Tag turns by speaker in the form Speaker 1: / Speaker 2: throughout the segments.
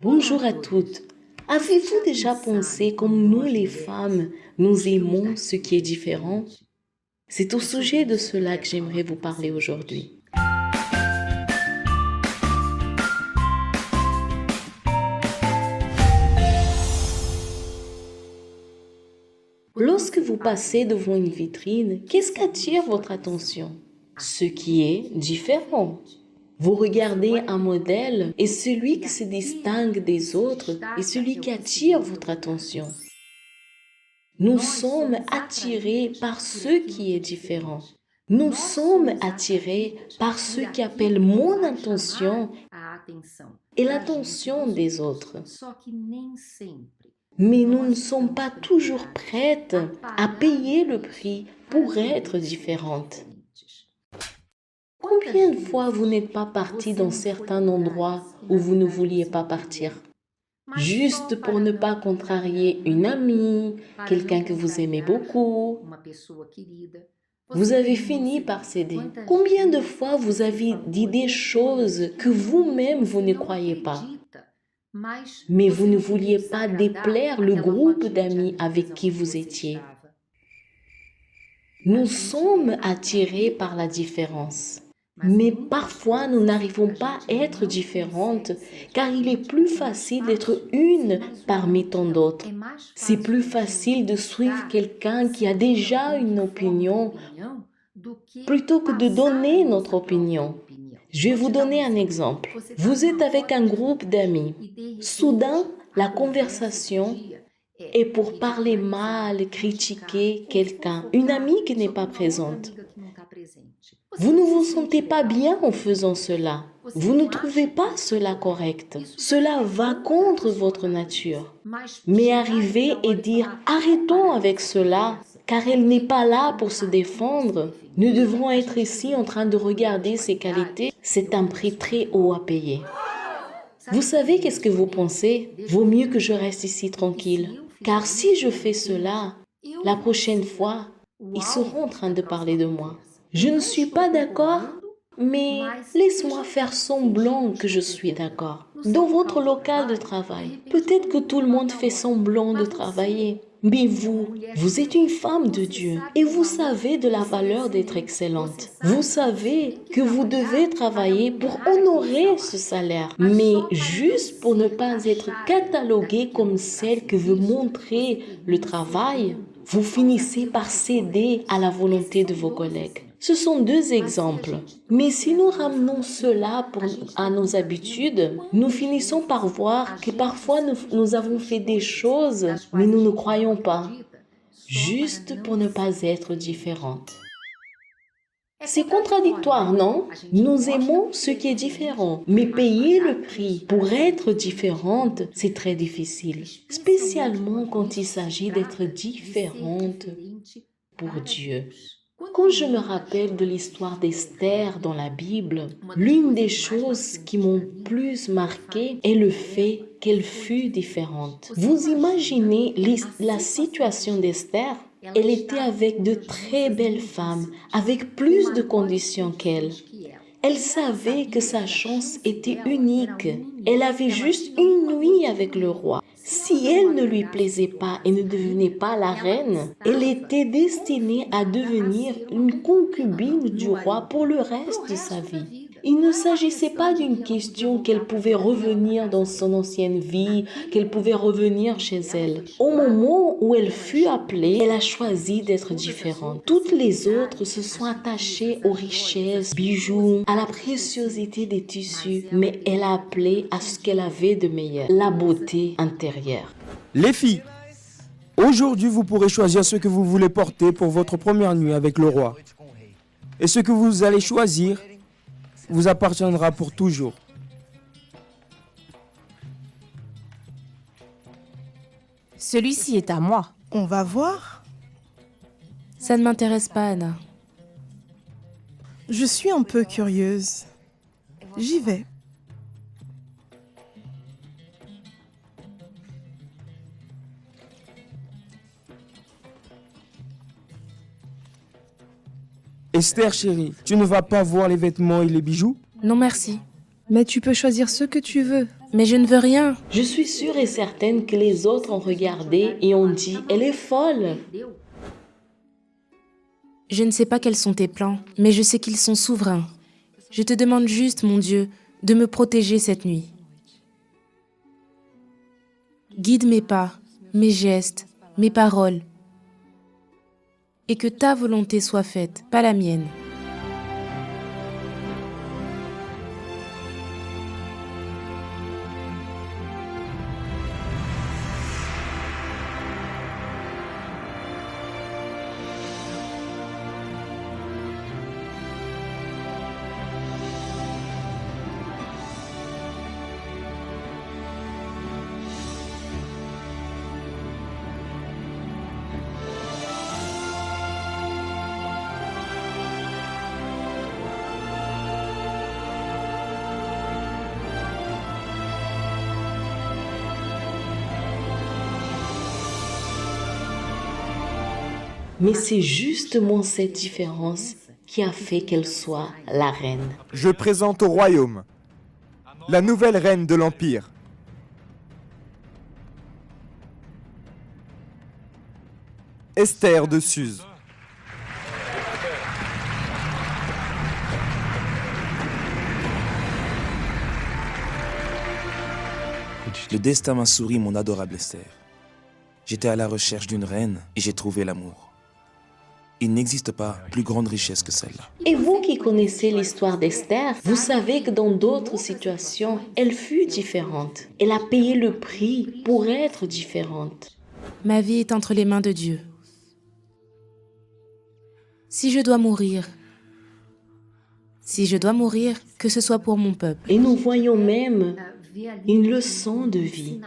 Speaker 1: Bonjour à toutes. Avez-vous déjà pensé comme nous les femmes, nous aimons ce qui est différent? C'est au sujet de cela que j'aimerais vous parler aujourd'hui. Lorsque vous passez devant une vitrine, qu'est-ce qui attire votre attention? Ce qui est différent. Vous regardez un modèle et celui qui se distingue des autres est celui qui attire votre attention. Nous sommes attirés par ce qui est différent. Nous sommes attirés par ce qui appelle mon attention et l'attention des autres. Mais nous ne sommes pas toujours prêtes à payer le prix pour être différentes. Combien de fois vous n'êtes pas parti dans certains endroits où vous ne vouliez pas partir? Juste pour ne pas contrarier une amie, quelqu'un que vous aimez beaucoup. Vous avez fini par céder. Combien de fois vous avez dit des choses que vous-même vous ne croyez pas? Mais vous ne vouliez pas déplaire le groupe d'amis avec qui vous étiez. Nous sommes attirés par la différence. Mais parfois, nous n'arrivons pas à être différentes car il est plus facile d'être une parmi tant d'autres. C'est plus facile de suivre quelqu'un qui a déjà une opinion plutôt que de donner notre opinion. Je vais vous donner un exemple. Vous êtes avec un groupe d'amis. Soudain, la conversation est pour parler mal, critiquer quelqu'un, une amie qui n'est pas présente. Vous ne vous sentez pas bien en faisant cela. Vous ne trouvez pas cela correct. Cela va contre votre nature. Mais arriver et dire « arrêtons avec cela » car elle n'est pas là pour se défendre. Nous devrons être ici en train de regarder ses qualités. C'est un prix très haut à payer. Vous savez qu'est-ce que vous pensez? Vaut mieux que je reste ici tranquille. Car si je fais cela, la prochaine fois, ils seront en train de parler de moi. Je ne suis pas d'accord, mais laisse-moi faire semblant que je suis d'accord. Dans votre local de travail, peut-être que tout le monde fait semblant de travailler. Mais vous êtes une femme de Dieu et vous savez de la valeur d'être excellente. Vous savez que vous devez travailler pour honorer ce salaire, mais juste pour ne pas être cataloguée comme celle que veut montrer le travail, vous finissez par céder à la volonté de vos collègues. Ce sont deux exemples. Mais si nous ramenons cela à nos habitudes, nous finissons par voir que parfois nous avons fait des choses, mais nous ne croyons pas, juste pour ne pas être différentes. C'est contradictoire, non? Nous aimons ce qui est différent, mais payer le prix pour être différente, c'est très difficile, spécialement quand il s'agit d'être différente pour Dieu. Quand je me rappelle de l'histoire d'Esther dans la Bible, l'une des choses qui m'ont plus marquée est le fait qu'elle fut différente. Vous imaginez la situation d'Esther? Elle était avec de très belles femmes, avec plus de conditions qu'elle. Elle savait que sa chance était unique. Elle avait juste une nuit avec le roi. Si elle ne lui plaisait pas et ne devenait pas la reine, elle était destinée à devenir une concubine du roi pour le reste de sa vie. Il ne s'agissait pas d'une question qu'elle pouvait revenir dans son ancienne vie, qu'elle pouvait revenir chez elle. Au moment où elle fut appelée, elle a choisi d'être différente. Toutes les autres se sont attachées aux richesses, bijoux, à la préciosité des tissus, mais elle a appelé à ce qu'elle avait de meilleur, la beauté intérieure.
Speaker 2: Les filles, aujourd'hui vous pourrez choisir ce que vous voulez porter pour votre première nuit avec le roi. Et ce que vous allez choisir vous appartiendra pour toujours.
Speaker 3: Celui-ci est à moi.
Speaker 4: On va voir.
Speaker 3: Ça ne m'intéresse pas, Anna.
Speaker 4: Je suis un peu curieuse. J'y vais.
Speaker 2: Esther, chérie, tu ne vas pas voir les vêtements et les bijoux?
Speaker 3: Non, merci.
Speaker 5: Mais tu peux choisir ce que tu veux.
Speaker 3: Mais je ne veux rien.
Speaker 1: Je suis sûre et certaine que les autres ont regardé et ont dit « Elle est folle ».
Speaker 3: Je ne sais pas quels sont tes plans, mais je sais qu'ils sont souverains. Je te demande juste, mon Dieu, de me protéger cette nuit. Guide mes pas, mes gestes, mes paroles. Et que ta volonté soit faite, pas la mienne.
Speaker 1: Mais c'est justement cette différence qui a fait qu'elle soit la reine.
Speaker 5: Je présente au royaume la nouvelle reine de l'Empire. Esther de Suse.
Speaker 6: Le destin m'a souri, mon adorable Esther. J'étais à la recherche d'une reine et j'ai trouvé l'amour. Il n'existe pas plus grande richesse que celle-là.
Speaker 1: Et vous qui connaissez l'histoire d'Esther, vous savez que dans d'autres situations, elle fut différente. Elle a payé le prix pour être différente.
Speaker 3: Ma vie est entre les mains de Dieu. Si je dois mourir, que ce soit pour mon peuple.
Speaker 1: Et nous voyons même une leçon de vie.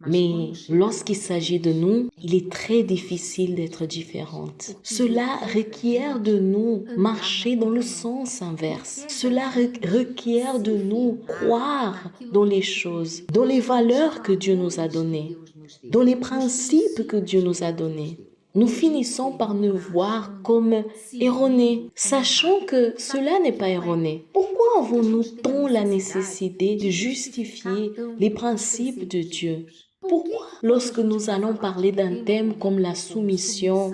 Speaker 1: Mais lorsqu'il s'agit de nous, il est très difficile d'être différente. Cela requiert de nous marcher dans le sens inverse. Cela requiert de nous croire dans les choses, dans les valeurs que Dieu nous a données, dans les principes que Dieu nous a donnés. Nous finissons par nous voir comme erronés, sachant que cela n'est pas erroné. Pourquoi avons-nous tant la nécessité de justifier les principes de Dieu? Pourquoi, lorsque nous allons parler d'un thème comme la soumission,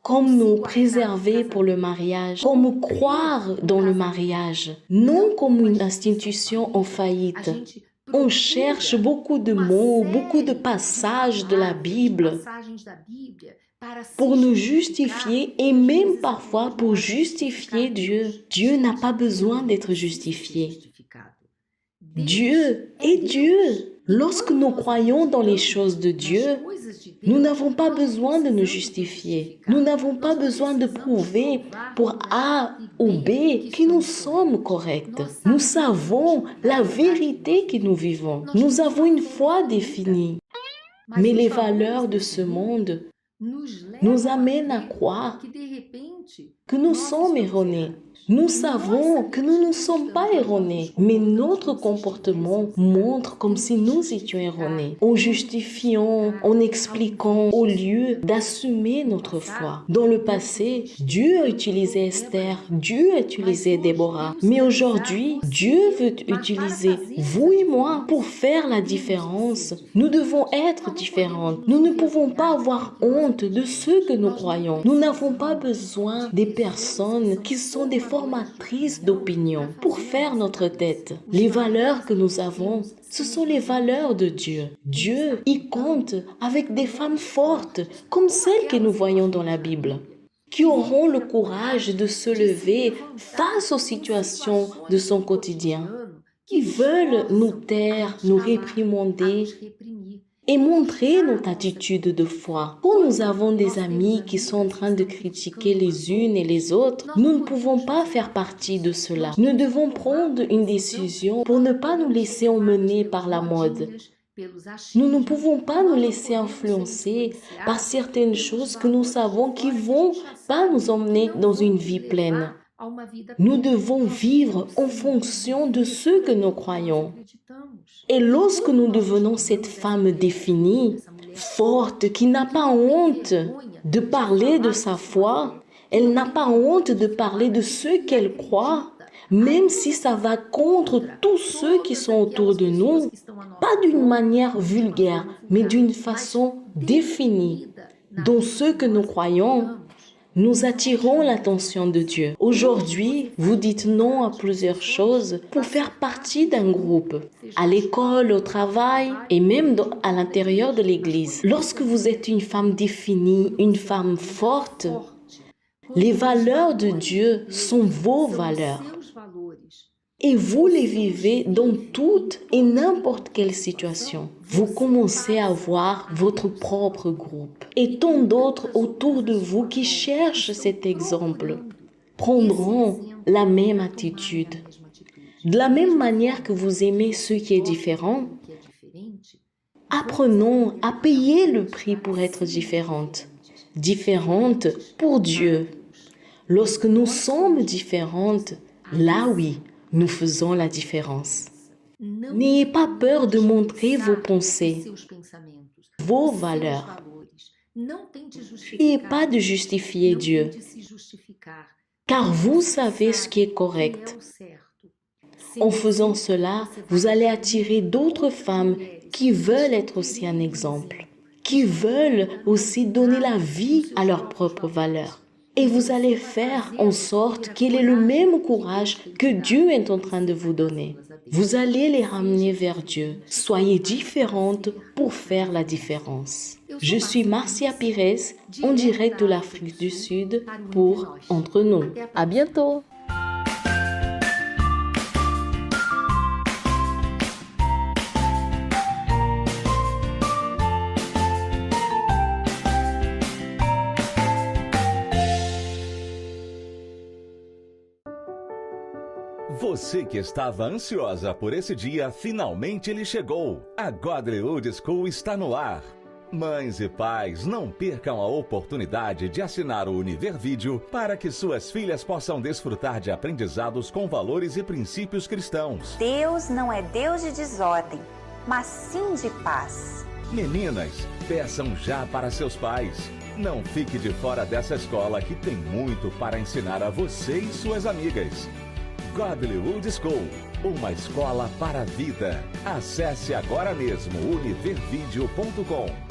Speaker 1: comme nous préserver pour le mariage, comme croire dans le mariage, non comme une institution en faillite, on cherche beaucoup de mots, beaucoup de passages de la Bible pour nous justifier et même parfois pour justifier Dieu. Dieu n'a pas besoin d'être justifié. Dieu est Dieu. Lorsque nous croyons dans les choses de Dieu, nous n'avons pas besoin de nous justifier. Nous n'avons pas besoin de prouver pour A ou B que nous sommes corrects. Nous savons la vérité que nous vivons. Nous avons une foi définie. Mais les valeurs de ce monde nous amènent à croire que nous sommes erronés. Nous savons que nous ne sommes pas erronés, mais notre comportement montre comme si nous étions erronés, en justifiant, en expliquant, au lieu d'assumer notre foi. Dans le passé, Dieu a utilisé Esther, Dieu a utilisé Déborah, mais aujourd'hui, Dieu veut utiliser vous et moi pour faire la différence. Nous devons être différentes. Nous ne pouvons pas avoir honte de ce que nous croyons. Nous n'avons pas besoin des personnes qui sont des formatrices d'opinion pour faire notre tête. Les valeurs que nous avons, ce sont les valeurs de Dieu. Dieu y compte avec des femmes fortes, comme celles que nous voyons dans la Bible, qui auront le courage de se lever face aux situations de son quotidien, qui veulent nous taire, nous réprimander et montrer notre attitude de foi. Quand nous avons des amis qui sont en train de critiquer les unes et les autres, nous ne pouvons pas faire partie de cela. Nous devons prendre une décision pour ne pas nous laisser emmener par la mode. Nous ne pouvons pas nous laisser influencer par certaines choses que nous savons qui ne vont pas nous emmener dans une vie pleine. Nous devons vivre en fonction de ce que nous croyons. Et lorsque nous devenons cette femme définie, forte, qui n'a pas honte de parler de sa foi, elle n'a pas honte de parler de ce qu'elle croit, même si ça va contre tous ceux qui sont autour de nous, pas d'une manière vulgaire, mais d'une façon définie. Dans ce que nous croyons, nous attirons l'attention de Dieu. Aujourd'hui, vous dites non à plusieurs choses pour faire partie d'un groupe, à l'école, au travail et même à l'intérieur de l'Église. Lorsque vous êtes une femme définie, une femme forte, les valeurs de Dieu sont vos valeurs. Et vous les vivez dans toute et n'importe quelle situation. Vous commencez à voir votre propre groupe. Et tant d'autres autour de vous qui cherchent cet exemple prendront la même attitude. De la même manière que vous aimez ce qui est différent, apprenons à payer le prix pour être différente. Différente pour Dieu. Lorsque nous sommes différentes, là oui, nous faisons la différence. N'ayez pas peur de montrer vos pensées, vos valeurs. N'ayez pas de justifier Dieu, car vous savez ce qui est correct. En faisant cela, vous allez attirer d'autres femmes qui veulent être aussi un exemple, qui veulent aussi donner la vie à leurs propres valeurs. Et vous allez faire en sorte qu'il ait le même courage que Dieu est en train de vous donner. Vous allez les ramener vers Dieu. Soyez différentes pour faire la différence. Je suis Marcia Pires, en direct de l'Afrique du Sud pour Entre nous. À bientôt!
Speaker 7: Você que estava ansiosa por esse dia, finalmente ele chegou. A Godlywood School está no ar. Mães e pais, não percam a oportunidade de assinar o Univer Vídeo para que suas filhas possam desfrutar de aprendizados com valores e princípios cristãos.
Speaker 8: Deus não é Deus de desordem, mas sim de paz.
Speaker 7: Meninas, peçam já para seus pais. Não fique de fora dessa escola que tem muito para ensinar a você e suas amigas. Godlywood School, uma escola para a vida. Acesse agora mesmo univervideo.com.